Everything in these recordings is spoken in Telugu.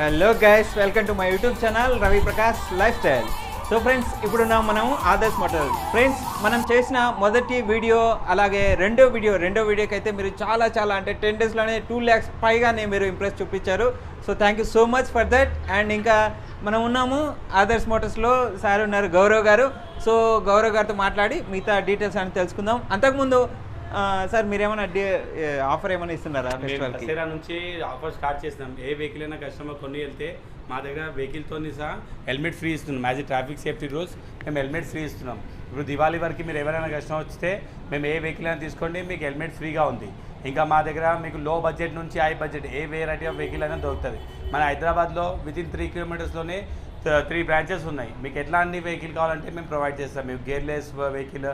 Hello guys, welcome to my YouTube channel Ravi Prakash lifestyle. So friends, ఇప్పుడున్నాం మనం ఆదర్శ్ మోటార్స్. ఫ్రెండ్స్, మనం చేసిన మొదటి వీడియో అలాగే రెండో వీడియోకి అయితే మీరు చాలా అంటే 10 డేస్లోనే 2 lakhs పైగానే మీరు ఇంప్రెస్ చూపించారు. So thank you so much for that. And ఇంకా మనం ఉన్నాము ఆదర్శ్ మోటార్స్లో, సార్ ఉన్నారు గౌరవ్ గారు. సో గౌరవ్ గారితో మాట్లాడి మిగతా డీటెయిల్స్ అని తెలుసుకుందాం. అంతకుముందు సార్ మీరేమైనా ఆఫర్ ఏమైనా ఇస్తున్నారా? దసరా నుంచి ఆఫర్ స్టార్ట్ చేసినాం. ఏ వెహికల్ అయినా కస్టమర్ కొన్ని వెళ్తే మా దగ్గర వెహికల్తో సహా హెల్మెట్ ఫ్రీ ఇస్తున్నాం. యాజ్ ట్రాఫిక్ సేఫ్టీ రూల్స్ మేము హెల్మెట్ ఫ్రీ ఇస్తున్నాం. ఇప్పుడు దివాళీ వరకు మీరు ఎవరైనా కస్టమర్ వస్తే మేము ఏ వెహికల్ అయినా తీసుకోండి, మీకు హెల్మెట్ ఫ్రీగా ఉంది. ఇంకా మా దగ్గర మీకు లో బడ్జెట్ నుంచి high budget A variety of vehicle అయినా దొరుకుతుంది. మన హైదరాబాద్లో వితిన్ 3 kilometers త్రీ బ్రాంచెస్ ఉన్నాయి. మీకు ఎట్లాంటి వెహికల్ కావాలంటే మేము ప్రొవైడ్ చేస్తాం. మీకు gearless vehicle,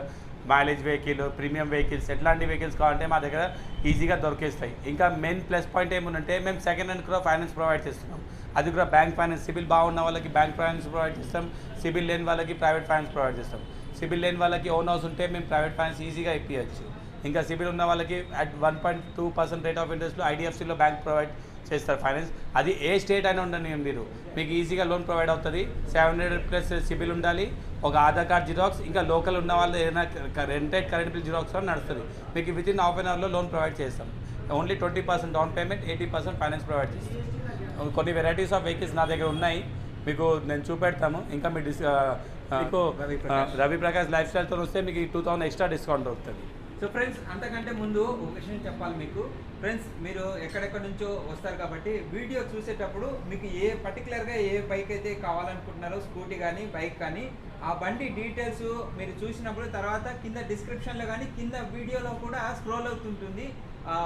mileage vehicle, premium vehicles, ఎట్లాంటి వెహికల్స్ కావాలంటే మా దగ్గర ఈజీగా దొరికేస్తాయి. ఇంకా మెయిన్ ప్లస్ పాయింట్ ఏముందంటే మేము సెకండ్ హ్యాండ్ కూడా ఫైనాన్స్ ప్రొవైడ్ చేస్తున్నాం. అది కూడా బ్యాంక్ ఫైనాన్స్, సిబిల్ బాగున్న వాళ్ళకి బ్యాంక్ ఫైనాన్స్ ప్రొవైడ్ చేస్తాం. సిబిల్ లేని వాళ్ళకి ప్రైవేట్ ఫైనాన్స్ ప్రొవైడ్ చేస్తాం. సిబిల్ లేని వాళ్ళకి ఓన్ హౌస్ ఉంటే మేము ప్రైవేట్ ఫైనాన్స్ ఈజీగా ఇప్పించచ్చు. ఇంకా సిబిల్ ఉన్న వాళ్ళకి అట్ 1.2% రేట్ ఆఫ్ ఇంట్రెస్ట్లో ఐడిఎఫ్సిలో బ్యాంక్ ప్రొవైడ్ చేస్తారు ఫైనాన్స్. అది ఏ స్టేట్ అయినా ఉండని మీరు మీకు ఈజీగా లోన్ ప్రొవైడ్ అవుతుంది. 700+ సిబిల్ ఉండాలి, ఒక ఆధార్ కార్డ్ జిరాక్స్, ఇంకా లోకల్ ఉన్న వాళ్ళు ఏదైనా రెంటెడ్ కరెంట్ బిల్ జిరాక్స్ కూడా నడుస్తుంది. మీకు వితిన్ హాఫ్ అన్ అవర్లో లోన్ ప్రొవైడ్ చేస్తాం. Only 20% down payment, 80% finance provide చేస్తాం. కొన్ని వెరైటీస్ ఆఫ్ వెహికల్స్ నా దగ్గర ఉన్నాయి, మీకు నేను చూపెడతాము. ఇంకా మీకు రవి ప్రకాష్ లైఫ్ స్టైల్తో వస్తే మీకు 2000 ఎక్స్ట్రా డిస్కౌంట్ దొరుకుతుంది. సో ఫ్రెండ్స్, అంతకంటే ముందు ఒక విషయం చెప్పాలి మీకు. ఫ్రెండ్స్, మీరు ఎక్కడెక్కడ నుంచో వస్తారు కాబట్టి వీడియో చూసేటప్పుడు మీకు పర్టికులర్గా ఏ బైక్ అయితే కావాలనుకుంటున్నారో, స్కూటీ కానీ బైక్ కానీ, ఆ బండి డీటెయిల్స్ మీరు చూసినప్పుడు తర్వాత కింద డిస్క్రిప్షన్లో కానీ కింద వీడియోలో కూడా స్క్రోల్ అవుతుంటుంది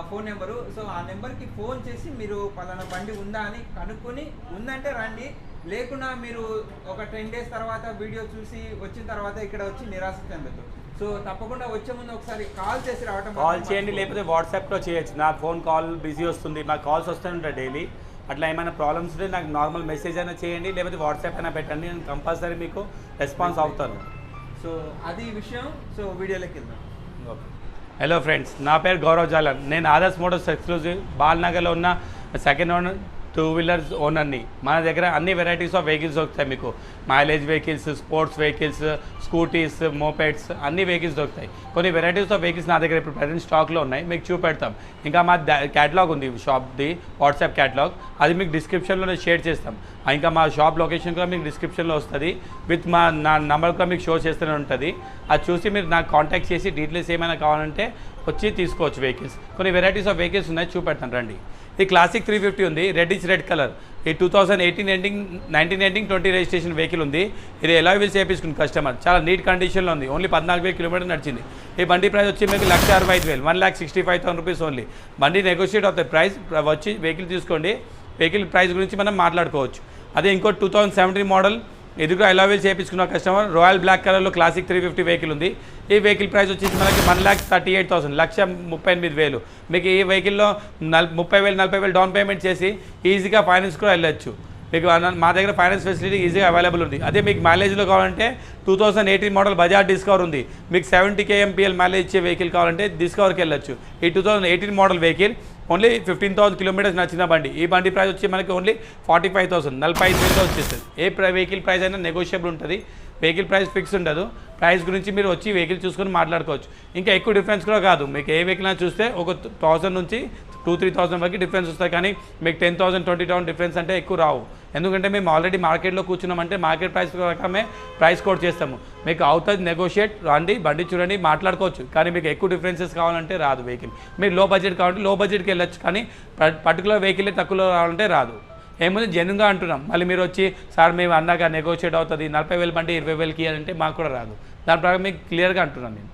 ఫోన్ నెంబరు. సో ఆ నెంబర్కి ఫోన్ చేసి మీరు పలానా బండి ఉందా అని కనుక్కొని ఉందంటే రండి, లేకున్నా మీరు ఒక 10 days తర్వాత వీడియో చూసి వచ్చిన తర్వాత ఇక్కడ వచ్చి నిరాశ చెందొద్దు. సో తప్పకుండా వచ్చే ముందు ఒకసారి కాల్ చేసి రావటం, కాల్ చేయండి, లేకపోతే వాట్సాప్లో చేయొచ్చు. నా ఫోన్ కాల్ బిజీ వస్తుంది, నాకు కాల్స్ వస్తుంటాయి డైలీ. అట్లా ఏమైనా ప్రాబ్లమ్స్ ఉంటే నాకు నార్మల్ మెసేజ్ అయినా చేయండి, లేకపోతే వాట్సాప్ అయినా పెట్టండి, నేను కంపల్సరీ మీకు రెస్పాన్స్ అవుతాను. సో అది విషయం. సో వీడియోలోకి వెళ్దాం. ఓకే. హలో ఫ్రెండ్స్, నా పేరు గౌరవ్ జాలన్. నేను ఆదర్శ్ మోటార్స్ ఎక్స్క్లూజివ్ బాల్నగర్లో ఉన్న సెకండ్ ఓనర్ 2 wheelers ఓనర్ని. మన దగ్గర అన్ని వెరైటీస్ ఆఫ్ వెహికల్స్ దొరుకుతాయి. మీకు mileage vehicles, sports vehicles, scooties, mopeds, అన్ని వెహికల్స్ దొరుకుతాయి. కొన్ని వెరైటీస్ ఆఫ్ వెహికల్స్ నా దగ్గర ఇప్పుడు ప్రజెంట్ స్టాక్లో ఉన్నాయి, మీకు చూపెడతాం. ఇంకా మా క్యాటలాగ్ ఉంది షాప్ది, వాట్సాప్ క్యాటలాగ్, అది మీకు డిస్క్రిప్షన్లో షేర్ చేస్తాం. ఇంకా మా షాప్ లొకేషన్ కూడా మీకు డిస్క్రిప్షన్లో వస్తుంది, విత్ నా నెంబర్ కూడా మీకు షో చేస్తూనే ఉంటుంది. అది చూసి మీరు నాకు కాంటాక్ట్ చేసి డీటెయిల్స్ ఏమైనా కావాలంటే వచ్చి తీసుకోవచ్చు. వెహికల్స్ కొన్ని వెరైటీస్ ఆఫ్ వెహికల్స్ ఉన్నాయి, చూపెడతాను రండి. ఇది క్లాసిక్ 350 ఉంది, రెడ్ కలర్. ఈ 2018 ఎండింగ్ 19 ఎండింగ్ 20 రిజిస్ట్రేషన్ వెహికల్ ఉంది. ఇది ఎలా వీల్స్ చేయించుకుంది కస్టమర్, చాలా నీట్ కండిషన్లో ఉంది. ఓన్లీ 14,000 kilometers నడిచింది. ఈ బండి ప్రైస్ వచ్చి మీకు 1,65,000, 1,65,000 rupees ఓన్లీ. బండి నెగోషియేట్ అవుతుంది ప్రైస్. వచ్చి వెహికల్ తీసుకోండి, వెహికల్ ప్రైస్ గురించి మనం మాట్లాడుకోవచ్చు. అదే ఇంకో 2017 మోడల్, ఇది కూడా ఎలా వీల్స్ చేయించుకున్న కస్టమర్, రాయల్ బ్లాక్ కలర్లో క్లాసిక్ 350 వెహికల్ ఉంది. ఈ వెహికల్ ప్రైస్ వచ్చేసి మనకి 1,38,000, 1,38,000. మీకు ఈ వెహికల్లో 30,000 40,000 డౌన్ పేమెంట్ చేసి ఈజీగా ఫైనాన్స్ కూడా వెళ్ళొచ్చు. మీకు మా దగ్గర ఫైనాన్స్ ఫెసిలిటీ ఈజీగా అవైలబుల్ ఉంది. అదే మీకు మైలేజ్లో కావాలంటే 2018 మోడల్ బజాజ్ డిస్కవర్ ఉంది. మీకు 70 kmpl మైలేజ్ ఇచ్చే వెహికల్ కావాలంటే డిస్కవర్కి వెళ్ళొచ్చు. ఈ 2018 మోడల్ వెహికల్ ఓన్లీ 15,000 kilometers నచ్చిన బండి. ఈ బండి ప్రైస్ వచ్చి మనకి ఓన్లీ 45,000, 45,000 వచ్చేస్తుంది. ఏ వెహికల్ ప్రైస్ అయినా నెగోషియబుల్ ఉంటుంది. వెహికల్ ప్రైస్ ఫిక్స్ ఉండదు. ప్రైస్ గురించి మీరు వచ్చి వెహికల్ చూసుకొని మాట్లాడుకోవచ్చు. ఇంకా ఎక్కువ డిఫరెన్స్ కూడా కాదు, మీకు ఏ వెహికల్ అయినా చూస్తే ఒక 1000 నుంచి 2-3,000 వరకు డిఫరెన్స్ వస్తాయి. కానీ మీకు 10,000 20,000 డిఫరెన్స్ అంటే ఎక్కువ రావు. ఎందుకంటే మేము ఆల్రెడీ మార్కెట్లో కూర్చున్నామంటే మార్కెట్ ప్రైస్ ప్రకారమే ప్రైస్ కోట్ చేస్తాము. మీకు అవుతుంది నెగోషియేట్, రండి బండి చూడండి మాట్లాడుకోవచ్చు. కానీ మీకు ఎక్కువ డిఫరెన్సెస్ కావాలంటే రాదు వెహికల్. మీరు లో బడ్జెట్ కావాలంటే లో బడ్జెట్కి వెళ్ళచ్చు, కానీ పర్టికులర్ వెహికల్ తక్కువలో రావాలంటే రాదు. ఏముంది జెన్యున్గా అంటున్నాం. మళ్ళీ మీరు వచ్చి సార్ మేము అన్నాక నెగోషియేట్ అవుతుంది 40,000 బండి 20,000కి అంటే మాకు కూడా రాదు. దాని ప్రకారం మీకు క్లియర్గా అంటున్నాను నేను.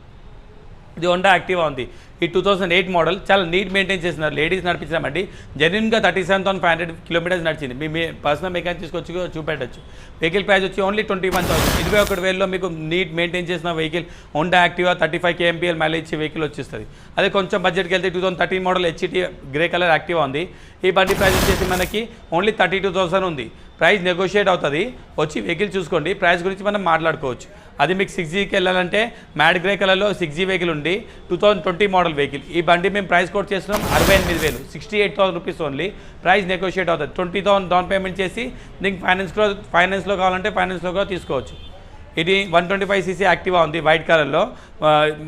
ఇది హోండా యాక్టివా ఉంది. ఈ 2008 మోడల్ చాలా నీట్ మెయింటైన్ చేస్తున్నారు. లేడీస్ నడిపించామండి. జెన్యున్గా 37,500 కిలోమీటర్స్ నడిచింది. మీ పర్సనల్ మెకానిక్ తీసుకొచ్చి చూపెట్టచ్చు. వెహికల్ ప్రైస్ వచ్చి ఓన్లీ 21,000. 21,000లో మీకు నీట్ మెయింటైన్ చేసిన vehicle Honda Activa 35 kmpl mileage ఇచ్చే వెహికల్ వచ్చేస్తుంది. అదే కొంచెం బడ్జెట్కి వెళ్తే 2013 model HT grey colour Activa ఉంది. ఈ బండి ప్రైస్ వచ్చేసి మనకి ఓన్లీ 32,000 ఉంది. ప్రైస్ నెగోషియేట్ అవుతుంది. వచ్చి వెహికల్ చూసుకోండి. ప్రైస్ గురించి మనం మాట్లాడుకోవచ్చు. అది మీకు 6Gకి వెళ్ళాలంటే మ్యాడ్ గ్రే కలర్లో 6G వెహికల్ ఉంది. 2020 మోడల్ వెహికల్. ఈ బండి మేము ప్రైస్ కోట్ చేస్తున్నాం 68,000, 68,000 రూపీస్ ఓన్లీ. ప్రైస్ నెగోషియేట్ అవుతుంది. 20,000 డౌన్ పేమెంట్ చేసి దీనికి ఫైనాన్స్లో కావాలంటే ఫైనాన్స్లో కూడా తీసుకోవచ్చు. ఇది 125cc యాక్టివా ఉంది వైట్ కలర్లో,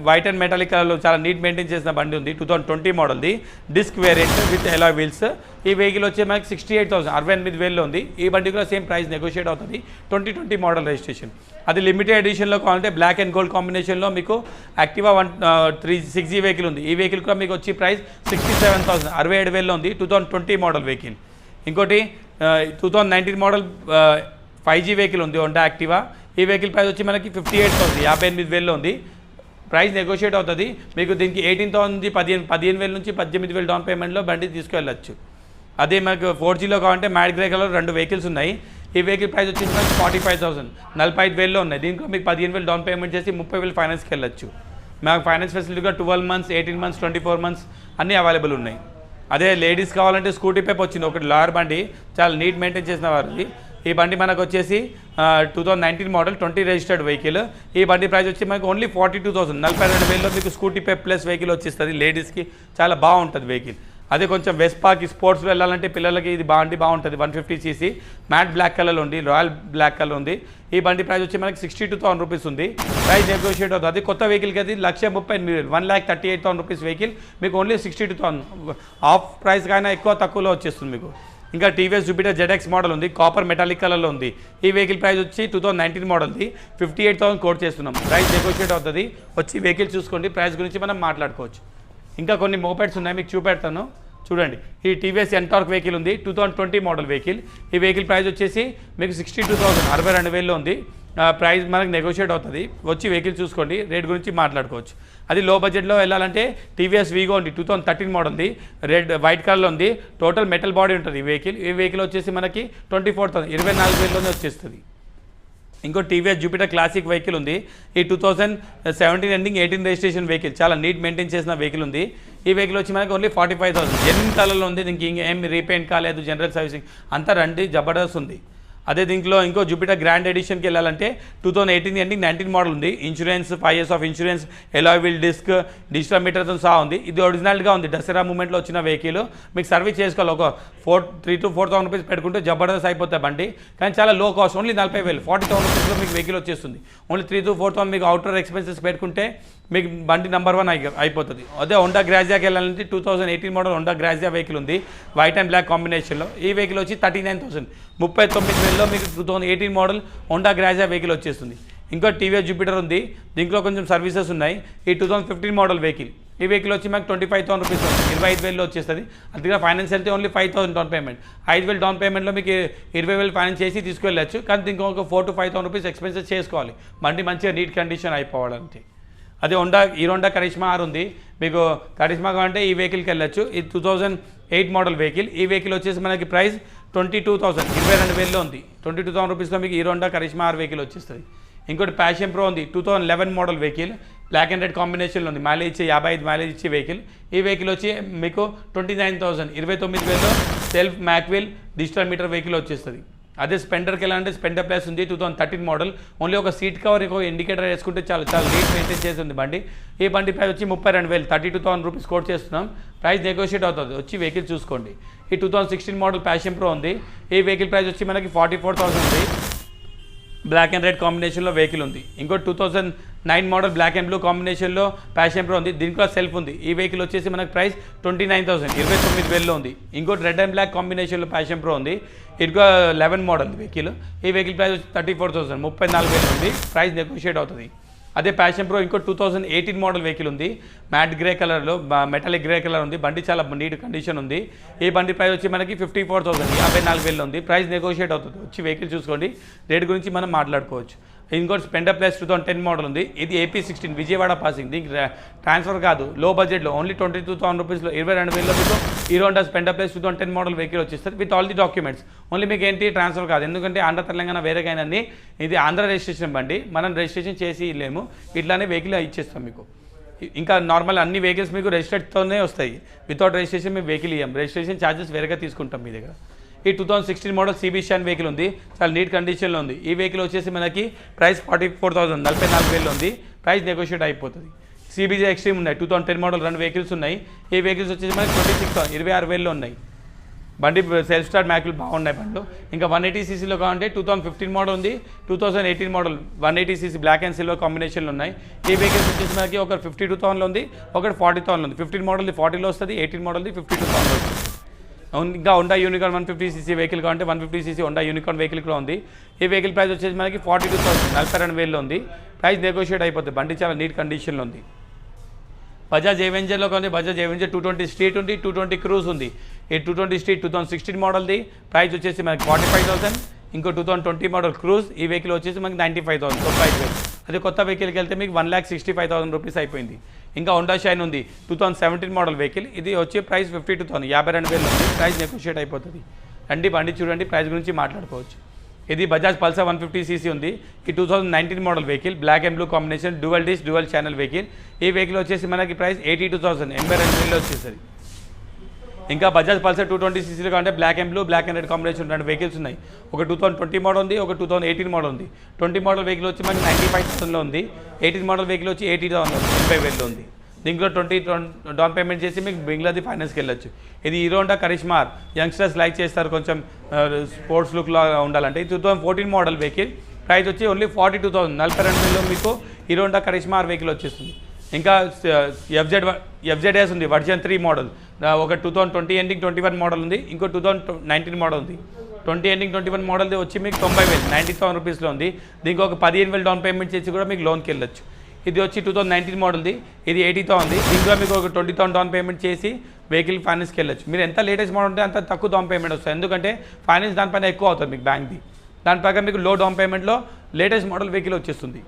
వైట్ అండ్ మెటాలిక్ కలర్లో చాలా నీట్ మెయింటైన్ చేసిన బండి ఉంది. 2020 మోడల్ది disc variant with alloy wheels. ఈ వెహికల్ వచ్చే మనకి 68,000, 68,000లో ఉంది. ఈ బండి కూడా సేమ్ ప్రైస్ నెగోషియేట్ అవుతుంది. 2020 మోడల్ రిజిస్ట్రేషన్. అది లిమిటెడ్ ఎడిషన్లో కావాలంటే బ్లాక్ అండ్ గోల్డ్ కాంబినేషన్లో మీకు యాక్టివా 6G వెహికల్ ఉంది. ఈ వెహికల్ కూడా మీకు వచ్చి ప్రైస్ 67,000, 67,000లో ఉంది. 2020 మోడల్ వెహికల్. ఇంకోటి 2019 మోడల్ 5G వెహికల్ ఉంది హోండా యాక్టివా. ఈ వెహికల్ ప్రైస్ వచ్చి మనకి 58,000, 58,000లో ఉంది. ప్రైస్ నెగోషియేట్ అవుతుంది. మీకు దీనికి 18,000 నుంచి 15,000 నుంచి 18,000 డౌన్ పేమెంట్లో బండి తీసుకెళ్ళచ్చు. అదే మనకు 4Gలో కావాలంటే మ్యాడ్ గ్రే కలర్ 2 వెహికల్స్ ఉన్నాయి. ఈ వెహికల్ ప్రైస్ వచ్చి మనకి 45,000, 45,000లో ఉన్నాయి. దీంట్లో మీకు 15,000 డౌన్ పేమెంట్ చేసి 30,000 ఫైనాన్స్కి వెళ్ళచ్చు. మాకు ఫైనాన్స్ ఫెసిలిటీగా 12 months, 18 months, 24 months అన్నీ అవైలబుల్ ఉన్నాయి. అదే లేడీస్ కావాలంటే స్కూటీ పేప్ వచ్చింది ఒకటి లాయర్ బండి, చాలా నీట్ మెయింటైన్ చేసిన వారిది. ఈ బండి మనకు వచ్చేసి 2019 మోడల్ 20 రిజిస్టర్డ్ వెహికల్. ఈ బండి ప్రైస్ వచ్చి మనకు ఓన్లీ 42,000, 42,000లో మీకు స్కూటీ పే ప్లస్ వెహికల్ వచ్చేస్తుంది. లేడీస్కి చాలా బాగుంటుంది వెహికల్. అదే కొంచెం వెస్పాకి స్పోర్ట్స్ వెళ్ళాలంటే పిల్లలకి ఇది బాగుంటుంది. 150cc మ్యాట్ బ్లాక్ కలర్ ఉంది, రాయల్ బ్లాక్ కలర్ ఉంది. ఈ బండి ప్రైస్ వచ్చి మనకి 62,000 రూపీస్ ఉంది. ప్రైస్ నెగోషియేట్ అవుతుంది. అది కొత్త వెహికల్కి అది 1,38,000, 1,38,000 రూపీస్ వెహికల్ మీకు ఓన్లీ 62,000. ఆఫ్ ప్రైస్ కైనా ఎక్కువ తక్కువలో వచ్చేస్తుంది మీకు. ఇంకా టీవీఎస్ జూపిటర్ ZX మోడల్ ఉంది, కాపర్ మెటాలిక్ కలర్లో ఉంది. ఈ వెహికల్ ప్రైస్ వచ్చి 2019 మోడల్ది 58,000 కోట్ చేస్తున్నాం. ప్రైస్ నెగోషియేట్ అవుతుంది. వచ్చి వెహికల్ చూసుకోండి. ప్రైస్ గురించి మనం మాట్లాడుకోవచ్చు. ఇంకా కొన్ని మోపెడ్స్ ఉన్నాయి మీకు చూపెడతాను చూడండి. ఈ టీవీఎస్ ఎన్టార్క్ వెహికల్ ఉంది, 2020 మోడల్ వెహికల్. ఈ వెహికల్ ప్రైస్ వచ్చేసి మీకు 62,000, 62,000లో ఉంది. ప్రైస్ మనకు నెగోషియేట్ అవుతుంది. వచ్చి వెహికల్ చూసుకోండి. రేట్ గురించి మాట్లాడుకోవచ్చు. అది లో బడ్జెట్లో వెళ్ళాలంటే టీవీఎస్ వీగో ఉంది, 2013 మోడల్ది, వైట్ కలర్లో ఉంది. టోటల్ మెటల్ బాడీ ఉంటుంది ఈ వెహికల్. ఈ వెహికల్ వచ్చేసి మనకి 24,000, 24,000లోనే వచ్చేస్తుంది. ఇంకో టీవీఎస్ జూపిటర్ క్లాసిక్ వెహికల్ ఉంది. ఈ 2017 ఎండింగ్ 18 రిజిస్ట్రేషన్ వెహికల్, చాలా నీట్ మెయింటైన్ చేసిన వెహికల్ ఉంది. ఈ వెహికల్ వచ్చి మనకి ఓన్లీ 45,000, జెన్యున్ కలర్లో ఉంది. దీనికి ఇంకేం రీపెయింట్ కాలేదు, జనరల్ సర్వీసింగ్ అంతా రండి జబర్దస్త్ ఉంది. అదే దీంట్లో ఇంకో జూపిటర్ గ్రాండ్ ఎడిషన్కి వెళ్ళాలంటే 2018 ఎండింగ్ 19 మోడల్ ఉంది. Insurance 5 years of insurance, alloy wheel disc, digital మీటర్తో సహా ఉంది. ఇది ఒరిజినల్గా ఉంది, దసరా మూమెంట్లో వచ్చిన వెహికల్. మీకు సర్వీస్ చేసుకోవాలి. ఒక 3,000 to 4,000 రూపీస్ పెట్టుకుంటే జబర్దస్త్ అయిపోతాయి బండి. కానీ చాలా లో కాస్ట్, ఓన్లీ 40,000, 40,000 రూపీస్లో మీకు వెహికల్ వచ్చేస్తుంది. ఓన్లీ 3,000 to 4,000 మీకు అవుటర్ ఎక్స్పెన్సెస్ పెట్టుకుంటే మీకు బండి నెంబర్ 1 అయిపోతుంది. అదే హోండా గ్రాజియాకి వెళ్ళాలంటే 2018 మోడల్ హోండా గ్రాజియా వెహికల్ ఉంది, వైట్ అండ్ బ్లాక్ కాంబినేషన్లో. ఈ వెహికల్ వచ్చి 39,000, 39,000లో మీకు 2018 మోడల్ హోండా గ్రాజియా వెహికల్ వచ్చేస్తుంది. ఇంకో టీవీఎస్ జూపిటర్ ఉంది, దీంట్లో కొంచెం సర్వీసెస్ ఉన్నాయి. ఈ 2015 మోడల్ వెహికల్. ఈ వెహికల్ వచ్చి మాకు 25,000 రూపీస్, 25,000లో వచ్చేస్తుంది. అందుకే ఫైనాన్స్ వెళ్తే ఓన్లీ 5,000 డౌన్ పేమెంట్. 5,000 డౌన్ పేమెంట్లో మీకు 20,000 ఫైనాన్స్ చేసి తీసుకెళ్ళచ్చు. కానీ ఇంకొక 4,000 to 5,000 రూపీస్ ఎక్స్పెన్సెస్ చేసుకోవాలి బండి మంచిగా నీట్ కండిషన్ అయిపోవాలంటే. అదే హీరో కరిష్మా R ఉంది. మీకు కరిష్మా కావాలంటే ఈ వెహికల్కి వెళ్ళచ్చు. ఇది 2008 మోడల్ వెహికల్. ఈ వెహికల్ వచ్చేసి మనకి ప్రైస్ 22,000, 22,000లో ఉంది. 22,000 రూపీస్లో మీకు హీరో కరిష్మా R వెహికల్ వచ్చేస్తుంది. ఇంకోటి ప్యాషన్ ప్రో ఉంది, 2011 model vehicle, black and red కాంబినేషన్లో ఉంది. మైలేజ్ ఇచ్చే 55 మైలేజ్ ఇచ్చే వెహికల్. ఈ వెహికల్ వచ్చి మీకు 29,000, 29,000లో సెల్ఫ్ మ్యాక్వీల్ డిజిటల్ మీటర్ వెహికల్ వచ్చేస్తుంది. అదే స్పెండర్కి వెళ్ళాలంటే స్పెండర్ ప్లస్ ఉంది, 2013 మోడల్. ఓన్లీ ఒక సీట్ కవర్, ఇంకో ఇండికేటర్ వేసుకుంటే చాలా నీట్ మెయింటైన్ చేస్తుంది బండి. ఈ బండి ప్రైస్ వచ్చి 32,000, 32,000 రూపీస్ కోట్ చేస్తున్నాం. ప్రైస్ నెగోషియేట్ అవుతుంది. వచ్చి వెహికల్ చూసుకోండి. ఈ 2016 మోడల్ ప్యాషన్ ప్రో ఉంది. ఈ వెహికల్ ప్రైస్ వచ్చి మనకి 44,000 ఉంది. బ్లాక్ అండ్ రెడ్ కాంబినేషన్లో వెహికల్ ఉంది. ఇంకో 2009 మోడల్ బ్లాక్ అండ్ బ్లూ కాంబినేషన్లో ప్యాషన్ ప్రో ఉంది. దీంట్లో సెల్ఫ్ ఉంది. ఈ వెహికల్ వచ్చేసి మనకు ప్రైస్ 29,000 29,000లో ఉంది. ఇంకోటి రెడ్ అండ్ బ్లాక్ కాంబినేషన్లో ప్యాషన్ ప్రో ఉంది. ఇదిగో 11 మోడల్ వెహికల్. ఈ వెహికల్ ప్రైస్ వచ్చి 34,000 34,000 ఉంది. ప్రైస్ నెగోషియేట్ అవుతుంది. అదే ప్యాషన్ ప్రో ఇంకో 2018 మోడల్ వెహికల్ ఉంది. మ్యాట్ గ్రే కలర్లో మెటాలిక్ గ్రే కలర్ ఉంది. బండి చాలా నీట్ కండిషన్ ఉంది. ఈ బండి ప్రైస్ వచ్చి మనకి 54,000 54,000 ఉంది. ప్రైస్ నెగోషియేట్ అవుతుంది. వచ్చి వెహికల్ చూసుకోండి. రేట్ గురించి మనం మాట్లాడుకోవచ్చు. ఇంకోటి స్ప్లెండర్ ప్లస్ 2010 మోడల్ ఉంది. ఇది AP16 విజయవాడ పాసింగ్. దీనికి ట్రాన్స్ఫర్ కాదు, లో బడ్జెట్లో ఓన్లీ 22,000 రూపీస్లో 22,000లో మీకు hero Honda Splendor plus 2010 model vehicle వచ్చేస్తుంది with all the documents. Only మీకు ఏంటి ట్రాన్స్ఫర్ కాదు, ఎందుకంటే ఆంధ్ర తెలంగాణ వేరేగానే ఇది ఆంధ్ర రిజిస్ట్రేషన్ బండి, మనం రిజిస్ట్రేషన్ చేసి లేము, ఇట్లానే వెహికల్ ఇచ్చేస్తాం మీకు. ఇంకా నార్మల్ అన్ని వెహికల్స్ మీకు రిజిస్టర్డ్తోనే వస్తాయి. వితౌట్ రిజిస్ట్రేషన్ మేము వెహికల్ ఇవ్వం. రిజిస్ట్రేషన్ ఛార్జెస్ వేరేగా తీసుకుంటాం మీ దగ్గర. ఈ 2016 మోడల్ CB షాన్ వెహికల్ ఉంది. చాలా నీట్ కండిషన్లో ఉంది. ఈ వెహికల్ వచ్చేసి మనకి ప్రైస్ 44,000 44,000 ఉంది. ప్రైస్ నెగోషియేట్ అయిపోతుంది. CBJ ఎక్స్ట్రీమ్ ఉన్నాయి. 2010 మోడల్ 2 వెహికల్స్ ఉన్నాయి. ఈ వెహికల్స్ వచ్చేసి మనకి 26,000 ఉన్నాయి. బండి సెల్ఫ్ స్టార్ట్ మ్యాక్లు బాగున్నాయి బండ్లు. ఇంకా 180cc కావాలంటే 2015 మోడల్ ఉంది. 2018 model 180cc black and silver కాంబినేషన్లో ఉన్నాయి. ఈ వెహికల్స్ వచ్చేసి మనకి ఒకటి 52,000 ఉంది, ఒకటి 40,000 ఉంది. 15 మోడల్ది 40లో వస్తుంది, 18 మోడల్ది 52,000 వస్తుంది. ఇంకా హోండా యూనికార్న్ 150cc వెహికల్ కావాలంటే 150cc హోండా యూనికార్న్ వెహికల్ కూడా ఉంది. ఈ వెహికల్ ప్రైస్ వచ్చేసి మనకి 42,000 42,000 ఉంది. ప్రైస్ నెగోషియేట్ అయిపోతుంది. బండి చాలా నీట్ కండిషన్లో ఉంది. బజాజ్ ఎవెంజర్లో కానీ బజాజ్ ఎవెంజర్ 220 స్ట్రీట్ ఉంది, 220 క్రూజ్ ఉంది. ఈ 220 స్ట్రీట్ 2016 మోడల్ది ప్రైస్ వచ్చేసి మనకి 45,000. ఇంకో 2020 మోడల్ క్రూజ్ ఈ వెహికల్ వచ్చేసి మనకి 95,000 95,000. అదే కొత్త వెహికల్కి వెళ్తే మీకు 1,65,000 రూపీస్ అయిపోయింది. ఇంకా హోండా షైన్ ఉంది 2017 మోడల్ వెహికల్. ఇది వచ్చే ప్రైస్ 52,000 52,000 ఉంది. ప్రైస్ నెగోషియేట్ అయిపోతుంది. రండి బండి చూడండి, ప్రైస్ గురించి మాట్లాడుకోవచ్చు. ఇది బజాజ్ పల్సర్ 150cc ఉంది. ఈ 2019 model vehicle black and blue combination dual disc dual channel vehicle. ఈ వెహికల్ వచ్చేసి మనకి ప్రైస్ 82,000 82,000 వచ్చేసరి. ఇంకా బజాజ్ పల్సర్ 220cc కావాలంటే black and blue black and red combination 2 vehicles ఉన్నాయి. ఒక 2020 మోడల్ ఉంది, ఒక 2018 మోడల్ ఉంది. 20 మోడల్ వెహికల్ వచ్చి మనకి 95,000లో ఉంది. 18 మోడల్ వెహికల్ వచ్చి 80,000 80,000లో ఉంది. దీంట్లో 20 డౌన్ పేమెంట్ చేసి మీకు బెంగ్లాది ఫైనాన్స్కి వెళ్ళొచ్చు. ఇది Hero Honda Karizma youngsters like చేస్తారు కొంచెం స్పోర్ట్స్ లుక్లో ఉండాలంటే. ఇది 2014 మోడల్ వెహికల్. ప్రైస్ వచ్చి ఓన్లీ 42,000 42,000లో మీకు హీరో హోండా కరిష్మా వెహికల్ వచ్చేస్తుంది. ఇంకా FZS ఉంది వర్జన్ 3 మోడల్. ఒక 2020 ఎండింగ్ 21 మోడల్ ఉంది. ఇంకో 2019 మోడల్ ఉంది. 20 ఎండింగ్ 21 మోడల్ది వచ్చి మీకు 90,000 90,000 రూపీస్లో ఉంది. దీనికి ఒక 15,000 డౌన్ పేమెంట్ చేసి కూడా మీకు లోన్కి వెళ్ళొచ్చు. ఇది వచ్చి 2019 మోడల్ది. ఇది 80,000 ఉంది. దీంట్లో మీకు ఒక 20,000 డౌన్ పేమెంట్ చేసి వెహికల్ ఫైనాన్స్కి వెళ్ళొచ్చు. మీరు ఎంత లేటెస్ట్ మోడల్ ఉంటే అంత తక్కువ డౌన్ పేమెంట్ వస్తుంది, ఎందుకంటే ఫైనాన్స్ దానిపైన ఎక్కువ అవుతుంది మీకు బ్యాంక్ది. దాని ప్రకారం మీకు లో డౌన్ పేమెంట్లో లేటెస్ట్ మోడల్ వెహికల్ వచ్చేస్తుంది.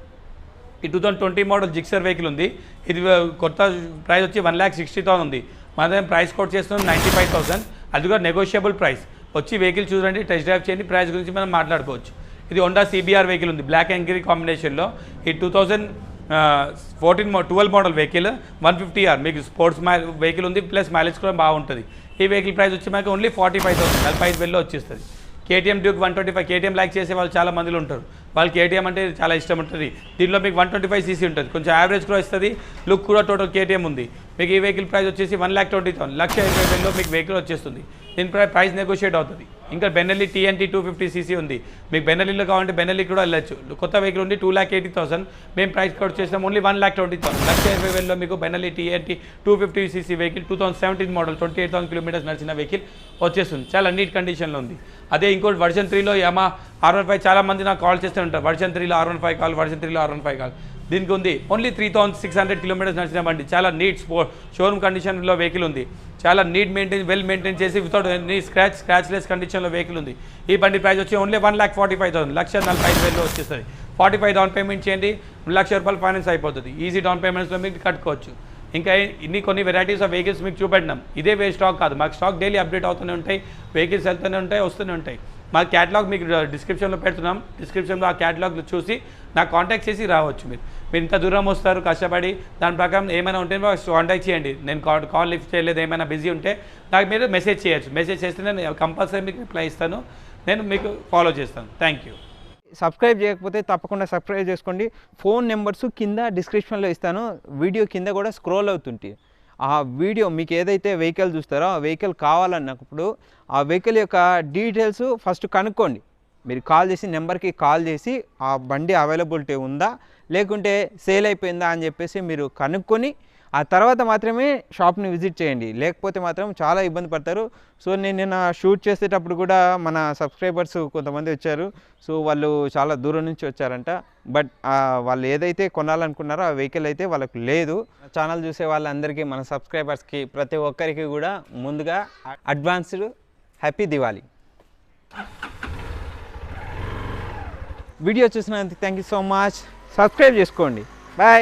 ఈ 2020 మోడల్ జిక్సర్ వెహికల్ ఉంది. ఇది కొత్త ప్రైస్ వచ్చి 1,60,000 ఉంది. మన దగ్గర ప్రైస్ కోట్ చేస్తుంది 95,000. అది కూడా నెగోషియబుల్ ప్రైస్. వచ్చి వెహికల్ చూడండి, టెస్ట్ డ్రైవ్ చేయండి, ప్రైస్ గురించి మనం మాట్లాడుకోవచ్చు. ఇది హోండా CBR వెహికల్ ఉంది బ్లాక్ అండ్ గ్రీ కాంబినేషన్లో. ఈ 2012 మోడల్ వెహికల్ 150R మీకు స్పోర్ట్స్ వెహికల్ ఉంది, ప్లస్ మైలేజ్ కూడా బాగుంటుంది. ఈ వెహికల్ ప్రైస్ వచ్చి మనకి ఓన్లీ 45,000 45,000లో వచ్చేస్తుంది. KTM డ్యూక్ 125 KTM లైక్ చేసే వాళ్ళు చాలా మందిలో ఉంటారు. వాళ్ళకి KTM అంటే చాలా ఇష్టం ఉంటుంది. దీంట్లో మీకు 125cc ఉంటుంది, కొంచెం యావరేజ్ కూడా వస్తుంది, లుక్ కూడా టోటల్ KTM ఉంది. మీకు ఈ వెహికల్ ప్రైస్ వచ్చేసి 1,20,000 1,20,000లో మీకు వెహికల్ వచ్చేస్తుంది. దీని ప్రైస్ నెగోషియేట్ అవుతుంది. ఇంకా బెన్నెల్లి TNT 250cc ఉంది. మీకు బెన్నెల్లిలో కావాలంటే బెన్నెల్లి కూడా వెళ్ళచ్చు. కొత్త వెహికల్ ఉంది 2,80,000. మేము ప్రైస్ కోట్ చేస్తాం ఓన్లీ 1,20,000 1,20,000లో మీకు బెన్నెల్లి TNT 250cc vehicle 2017 model 28,000 kilometres నడిచిన వెహికల్ వచ్చేస్తుంది. చాలా నీట్ కండిషన్లో ఉంది. అదే ఇంకోటి వర్షన్ 3లో Yamaha R15 చాలా మంది నాకు కాల్ చేస్తూ ఉంటారు. వర్షన్ 3లో R15 కాల్, వర్షన్ 3లో R15 కాల్. దీనికి ఉంది ఓన్లీ 3,600 కిలోమీటర్స్ నడిచిన బండి. చాలా నీట్ షోరూమ్ కండిషన్లో వెహికల్ ఉంది. చాలా నీట్ వెల్ మెయింటైన్ చేసి వితౌట్ ఎనీ స్క్రాచ్లెస్ కండిషన్లో వెహికల్ ఉంది. ఈ బండి ప్రైస్ వచ్చి ఓన్లీ 1,45,000 1,45,000లో వచ్చేస్తుంది. 45 డౌన్ పేమెంట్ చేయండి, 1,00,000 రూపాయలు ఫైనాన్స్ అయిపోతుంది. ఈజీ డౌన్ పేమెంట్స్లో మీకు కట్టుకోవచ్చు. ఇంకా కొన్ని వెరైటీస్ ఆఫ్ వెహికల్స్ మీకు చూపెట్టినాం. ఇదే స్టాక్ కాదు, మాకు స్టాక్ డైలీ అప్డేట్ అవుతూనే ఉంటాయి, వెహికల్స్ వెళ్తూనే ఉంటాయి, వస్తూనే ఉంటాయి. మా క్యాటలాగ్ మీకు డిస్క్రిప్షన్లో పెడుతున్నాం. డిస్క్రిప్షన్లో ఆ క్యాటలాగ్ చూసి నాకు కాంటాక్ట్ చేసి రావచ్చు. మీరు ఇంత దూరం వస్తారు కష్టపడి, దాని ప్రకారం ఏమైనా ఉంటే కాంటాక్ట్ చేయండి. నేను కాల్ లిఫ్ట్ చేయలేదు, ఏమైనా బిజీ ఉంటే నాకు మీరు మెసేజ్ చేయొచ్చు. మెసేజ్ చేస్తే నేను కంపల్సరీ మీకు రిప్లై ఇస్తాను, నేను మీకు ఫాలో చేస్తాను. Thank you. సబ్స్క్రైబ్ చేయకపోతే తప్పకుండా సబ్స్క్రైబ్ చేసుకోండి. ఫోన్ నెంబర్స్ కింద డిస్క్రిప్షన్లో ఇస్తాను, వీడియో కింద కూడా స్క్రోల్ అవుతుంటాయి. ఆ వీడియో మీకు ఏదైతే వెహికల్ చూస్తారో ఆ వెహికల్ కావాలన్నప్పుడు ఆ వెహికల్ యొక్క డీటెయిల్స్ ఫస్ట్ కనుక్కోండి. మీరు కాల్ చేసి నెంబర్కి కాల్ చేసి ఆ బండి అవైలబిలిటీ ఉందా లేకుంటే సేల్ అయిపోయిందా అని చెప్పేసి మీరు కనుక్కొని ఆ తర్వాత మాత్రమే షాప్ని విజిట్ చేయండి, లేకపోతే మాత్రం చాలా ఇబ్బంది పడతారు. సో నేను నిన్న షూట్ చేసేటప్పుడు కూడా మన సబ్స్క్రైబర్స్ కొంతమంది వచ్చారు. సో వాళ్ళు చాలా దూరం నుంచి వచ్చారంట. బట్ వాళ్ళు ఏదైతే కొనాలనుకున్నారో ఆ వెహికల్ అయితే వాళ్ళకు లేదు. ఛానల్ చూసే వాళ్ళందరికీ, మన సబ్స్క్రైబర్స్కి ప్రతి ఒక్కరికి కూడా ముందుగా అడ్వాన్స్డ్ హ్యాపీ దివాళీ. వీడియో చూసినందుకు thank you so much. Subscribe చేసుకోండి.